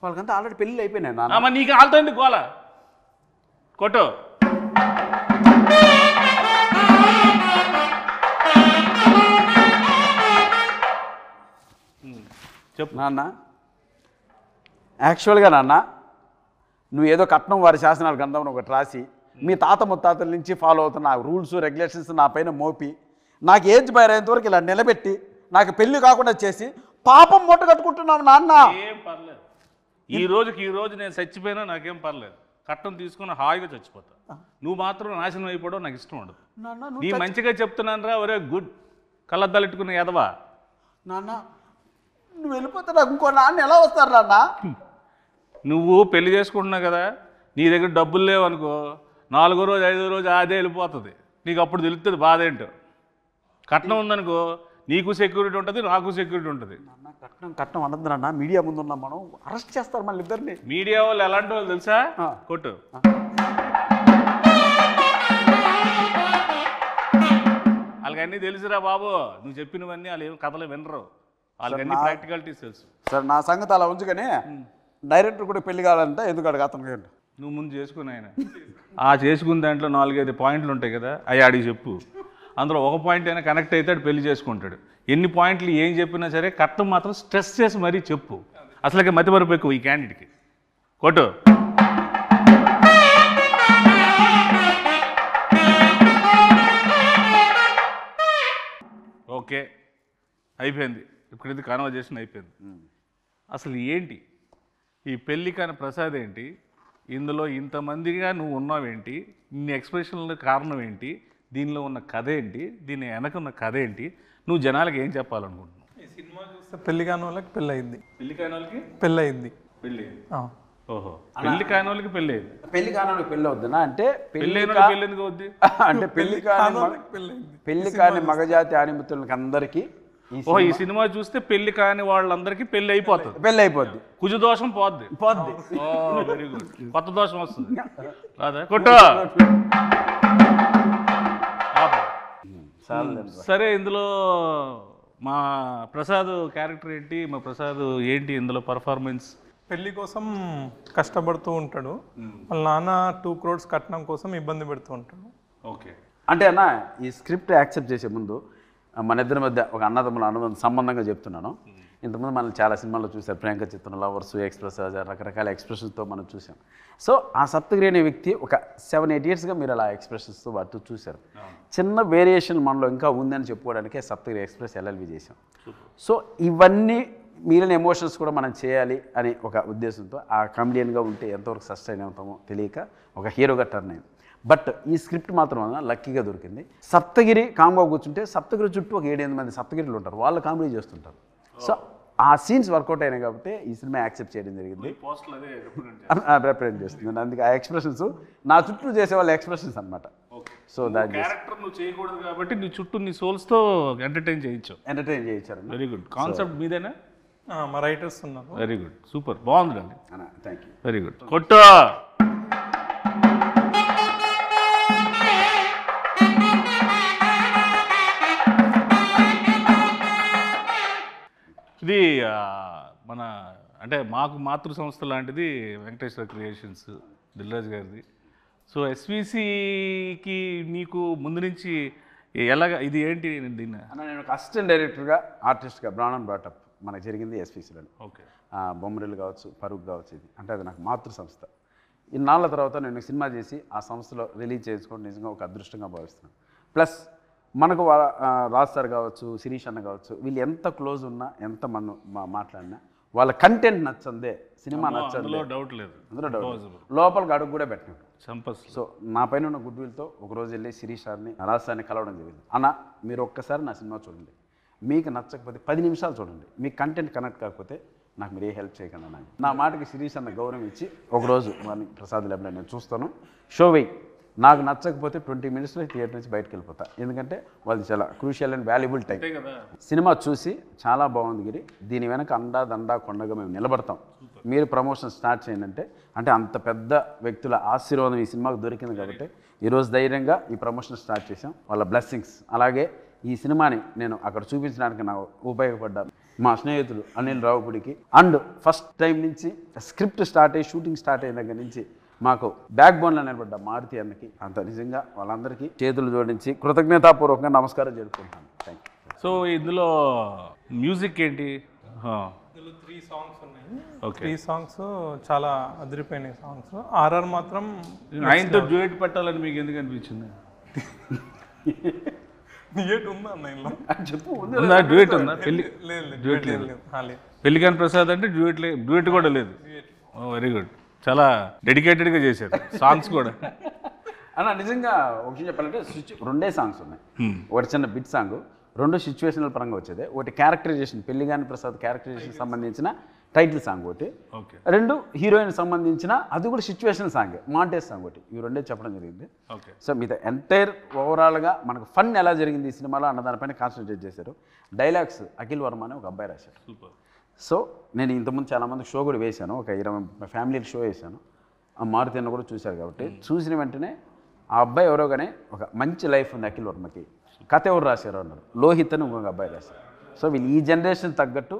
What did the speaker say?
వాళ్ళకంతా ఆల్రెడీ పెళ్ళి అయిపోయినాయి నాన్న. మరి నీకు వాళ్ళతో ఎందుకు గోల కొట్టు. చెప్పు నాన్న, యాక్చువల్గా నాన్న నువ్వు ఏదో కట్నం వారి శాసనాల గ్రంథంలో ఒకటి రాసి మీ తాత ముత్తాతల నుంచి ఫాలో అవుతున్న రూల్స్ రెగ్యులేషన్స్ నా పైన మోపి నాకు ఏజ్ బయరేంత వరకు ఇలా నిలబెట్టి నాకు పెళ్లి కాకుండా చేసి పాపం మూట కట్టుకుంటున్నావు నాన్న. ఏం పర్లేదు, ఈ రోజు నేను చచ్చిపోయినా నాకేం పర్లేదు. కట్నం తీసుకుని హాయిగా చచ్చిపోతా. నువ్వు మాత్రం నాశనం అయిపోవడం నాకు ఇష్టం ఉండదు. నీ మంచిగా చెప్తున్నాను రా, ఒరే గుడ్ కళ్ళద్దాలెట్టుకున్న ఎదవా. నాన్న నువ్వు వెళ్ళిపోతే నాకు ఇంకో నాన్న ఎలా వస్తారు నాన్న? నువ్వు పెళ్లి చేసుకుంటున్నావు కదా, నీ దగ్గర డబ్బులు లేవనుకో, 4వ రోజు 5వ రోజు అదే వెళ్ళిపోతుంది. నీకు అప్పుడు తెలుస్తుంది బాధ ఏంటో. కట్నం ఉందనుకో, నీకు సెక్యూరిటీ ఉంటుంది, నాకు సెక్యూరిటీ ఉంటుంది. కట్నం అనద్దు నాన్న, మీడియా ముందు ఉన్నాం మనం, అరెస్ట్ చేస్తారు మళ్ళీ ఇద్దరిని. మీడియా వాళ్ళు ఎలాంటి వాళ్ళు తెలుసా? కొట్టు. వాళ్ళకి అన్నీ తెలుసురా బాబు, నువ్వు చెప్పినవన్నీ వాళ్ళు ఏం కథలు వినరు, వాళ్ళకి అన్ని ప్రాక్టికాలిటీస్ తెలుసు. సార్ నా సంగతి అలా ఉంచుకొని డైరెక్టర్ కూడా పెళ్లి కావాలంటే ఎందుకు అడగ అతను నువ్వు ముందు చేసుకుని ఆయన ఆ చేసుకున్న దాంట్లో 4-5 పాయింట్లు ఉంటాయి కదా, అవి ఆడికి చెప్పు. అందులో ఒక పాయింట్ అయినా కనెక్ట్ అవుతాడు, పెళ్లి చేసుకుంటాడు. ఎన్ని పాయింట్లు ఏం చెప్పినా సరే కట్నం మాత్రం స్ట్రెస్ చేసి మరీ చెప్పు. అసలుకి మతిమరుపు ఎక్కువ ఈ క్యాండిడేట్కి. కొట్టు. ఓకే అయిపోయింది, ఇప్పుడైతే కాన్వర్జేషన్ అయిపోయింది. అసలు ఏంటి ఈ పెళ్ళి కాని ప్రసాద్ ఏంటి, ఇందులో ఇంతమందిగా నువ్వు ఉన్నావేంటి, ఇన్ని ఎక్స్ప్రెషన్ల కారణం ఏంటి, దీనిలో ఉన్న కథ ఏంటి, దీని వెనక ఉన్న కథ ఏంటి, నువ్వు జనాలకి ఏం చెప్పాలనుకుంటున్నావు? ఈ సినిమా చూస్తే పెళ్లి కాని వాళ్ళకి పెళ్ళి అయింది. పెళ్లి కాని వాళ్ళకి పెళ్ళి అయింది. పెళ్ళి. ఓహో, పెళ్లి కాని వాళ్ళకి పెళ్ళి అయింది. పెళ్లి కాని పెళ్ళి అవుద్దినా అంటే పెళ్ళి ఎందుకు అవుద్ది అంటే పెళ్లి కాని మగజాతి ఆనిమితులకి అందరికీ ఓహో ఈ సినిమా చూస్తే పెళ్లి కాని వాళ్ళందరికీ పెళ్లి అయిపోతుంది. పెళ్ళి అయిపోద్ది, కుజు దోషం పోద్ది. వెరీ గుడ్, కొత్త దోషం వస్తుంది రాదా? కొట్టు. సరే, ఇందులో మా ప్రసాద్ క్యారెక్టర్ ఏంటి, మా ప్రసాద్ ఏంటి ఇందులో పర్ఫార్మెన్స్? పెళ్లి కోసం కష్టపడుతూ ఉంటాడు, వాళ్ళ నాన్న 2 crores కట్నం కోసం ఇబ్బంది పెడుతూ ఉంటాడు. ఓకే, అంటే అన్న ఈ స్క్రిప్ట్ యాక్సెప్ట్ చేసే ముందు మన ఇద్దరి మధ్య ఒక అన్నదమ్ముల అనుబంధం సంబంధంగా చెప్తున్నాను. ఇంతకుముందు మనం చాలా సినిమాల్లో చూసారు, ప్రియాంక చిత్రం, లవర్స్, ఎక్స్ప్రెస్, రకరకాల ఎక్స్ప్రెషన్స్తో మనం చూసాం. సో ఆ సప్తగిరి అనే వ్యక్తి ఒక 7-8 yearsగా మీరు అలా ఎక్స్ప్రెషన్స్తో వాటితో చూశారు. చిన్న వేరియేషన్ మనలో ఇంకా ఉందని చెప్పుకోవడానికే సప్తగిరి ఎక్స్ప్రెస్ ఎల్ఎల్బి చేసాం. సో ఇవన్నీ మిగిలిన ఎమోషన్స్ కూడా మనం చేయాలి అని ఒక ఉద్దేశంతో ఆ కామెడియన్గా ఉంటే ఎంతవరకు సస్టైన్ అవుతామో తెలియక ఒక హీరోగా టర్న్ అయింది. బట్ ఈ స్క్రిప్ట్ మాత్రం లక్కీగా దొరికింది. సప్తగిరి కాంబో కూర్చుంటే సప్తగిరి చుట్టూ ఒక 7-8 మంది సప్తగిరిలు ఉంటారు, వాళ్ళు కామెడీ చేస్తుంటారు. సో ఆ సీన్స్ వర్కౌట్ అయినాయి కాబట్టి ఈ సినిమా యాక్సెప్ట్ చేయడం జరిగింది, రిప్రజెంట్ చేస్తుంది. అందుకే ఆ ఎక్స్ప్రెషన్స్ నా చుట్టూ చేసే వాళ్ళ ఎక్స్ప్రెషన్స్ అనమాట. సో దాని క్యారెక్టర్ నువ్వు చేయకూడదు కాబట్టి నీ చుట్టూ నీ సోల్స్తో ఎంటర్టైన్ చేయించారు. వెరీ గుడ్, కాన్సెప్ట్ మీదేనా? మా రైటర్స్ ఉన్నారు. వెరీ గుడ్, సూపర్, బాగుందండి. Thank you. Very good. కొట్టు. ఇది మన అంటే మాకు మాతృ సంస్థ లాంటిది వెంకటేశ్వర క్రియేషన్స్, దిల్రాజ్ గారిది. సో ఎస్విసికి మీకు ముందు నుంచి ఎలాగ ఇది ఏంటి దీన్ని? నేను ఒక అసిస్టెంట్ డైరెక్టర్గా ఆర్టిస్ట్గా బ్రాండ్ బ్రాటప్ మనకు జరిగింది ఎస్విసిలో. ఓకే, బొమ్మరిల్లు కావచ్చు, ఫరూక్ కావచ్చు, ఇది అంటే అది నాకు మాతృ సంస్థ. ఇన్నాళ్ళ తర్వాత నేను సినిమా చేసి ఆ సంస్థలో రిలీజ్ చేసుకోవడం నిజంగా ఒక అదృష్టంగా భావిస్తున్నాను. ప్లస్ మనకు రాజ్ సార్ కావచ్చు, శిరీష్ అన్న కావచ్చు, వీళ్ళు ఎంత క్లోజ్ ఉన్నా, ఎంత మనం మాట్లాడినా వాళ్ళ కంటెంట్ నచ్చందే, సినిమా నచ్చందే, డౌట్ లేదు, అందులో డౌట్ లోపలికి అడుగు కూడా పెట్టినాడు. సో నా పైన ఉన్న గుడ్ విల్తో ఒకరోజు వెళ్ళి శిరీష్ సార్ని, రాజ్ సార్ని కలవడం జరిగింది. అన్న మీరు ఒక్కసారి నా సినిమా చూడండి, మీకు నచ్చకపోతే 10 నిమిషాలు చూడండి, మీకు కంటెంట్ కనెక్ట్ కాకపోతే నాకు మీరు ఏ హెల్ప్ చేయకుండా నాకు నా మాటకి శిరీష్ అన్న గౌరవం ఇచ్చి ఒకరోజు వారిని ప్రసాద్ ల్యాబ్లో నేను చూస్తాను, షో వెయ్యి, నాకు నచ్చకపోతే 20 minutesలో థియేటర్ నుంచి బయటకు వెళ్ళిపోతా. ఎందుకంటే వాళ్ళది చాలా crucial and valuable time. Cinema చూసి చాలా బాగుంది గిరి, దీని వెనక అండా దండా కొండగా మేము నిలబడతాం, మీరు ప్రమోషన్ స్టార్ట్ చేయండి అంటే అంత పెద్ద వ్యక్తుల ఆశీర్వాదం ఈ సినిమాకు దొరికింది కాబట్టి ఈరోజు ధైర్యంగా ఈ ప్రమోషన్ స్టార్ట్ చేసాం. వాళ్ళ బ్లెస్సింగ్స్ అలాగే ఈ సినిమాని నేను అక్కడ చూపించడానికి నాకు ఉపయోగపడ్డాను. మా స్నేహితుడు అనిల్ రావుపూడికి. అండ్ ఫస్ట్ టైం నుంచి స్క్రిప్ట్ స్టార్ట్ అయ్యి షూటింగ్ స్టార్ట్ అయిన దగ్గర నుంచి మాకు బ్యాక్ బోన్లో నిలబడ్డ మారుతి అన్నకి, అంత నిజంగా వాళ్ళందరికీ చేతులు జోడించి కృతజ్ఞతాపూర్వకంగా నమస్కారం జరుపుకుంటాను. Thank you. సో ఇందులో మ్యూజిక్ ఏంటి? ఇందులో 3 సాంగ్స్ ఉన్నాయి. ఓకే. 3 సాంగ్స్ చాలా అదిరిపోయినాయి సాంగ్స్. ఆర్ఆర్ మాత్రం ఆయనతో డ్యూయట్ పెట్టాలని మీకు ఎందుకు అనిపించింది? డ్యూయట్ ఉందా అన్న ఇందులో? చెప్పు. ఉందా డ్యూయట్ ఉందా? డ్యూయట్ లేదు. పెళ్లికాని ప్రసాద్ అంటే డ్యూయట్ కూడా లేదు. Very good. చాలా డెడికేటెడ్గా చేశారు సాంగ్స్ కూడా. అన్న నిజంగా ఒక విషయం చెప్పాలంటే 2 సాంగ్స్ ఉన్నాయి. ఒకటి చిన్న బిట్ సాంగ్, 2 సిచ్యువేషనల్ పరంగా వచ్చేది. ఒకటి క్యారెక్టరైజేషన్, పెళ్లిగాని ప్రసాద్ క్యారెక్టరైజేషన్ సంబంధించిన టైటిల్ సాంగ్ ఒకటి, 2 హీరోయిన్ సంబంధించిన అది కూడా సిచ్యువేషనల్ సాంగ్, మాంటేజ్ సాంగ్ ఒకటి. ఈ 2 చెప్పడం జరిగింది. సో మీద ఎంటైర్ ఓవరాల్గా మనకు ఫన్ ఎలా జరిగింది ఈ సినిమాలో అన్న దానిపైన కాన్సన్ట్రేట్ చేశారు. డైలాగ్స్ అఖిల్ వర్మ అని ఒక అబ్బాయి రాశారు. సూపర్. సో నేను ఇంతకుముందు చాలామంది షో కూడా వేశాను, ఒక 20 ఫ్యామిలీ షో వేశాను. ఆ మారుతి అన్న కూడా చూశారు కాబట్టి చూసిన వెంటనే ఆ అబ్బాయి ఎవరో కానీ ఒక మంచి లైఫ్ ఉంది అఖిల్ వర్మకి, కథ ఎవరు రాశారు అన్నారు, లోహిత్ అని ఇంకొక అబ్బాయి రాశారు. సో వీళ్ళు ఈ జనరేషన్ తగ్గట్టు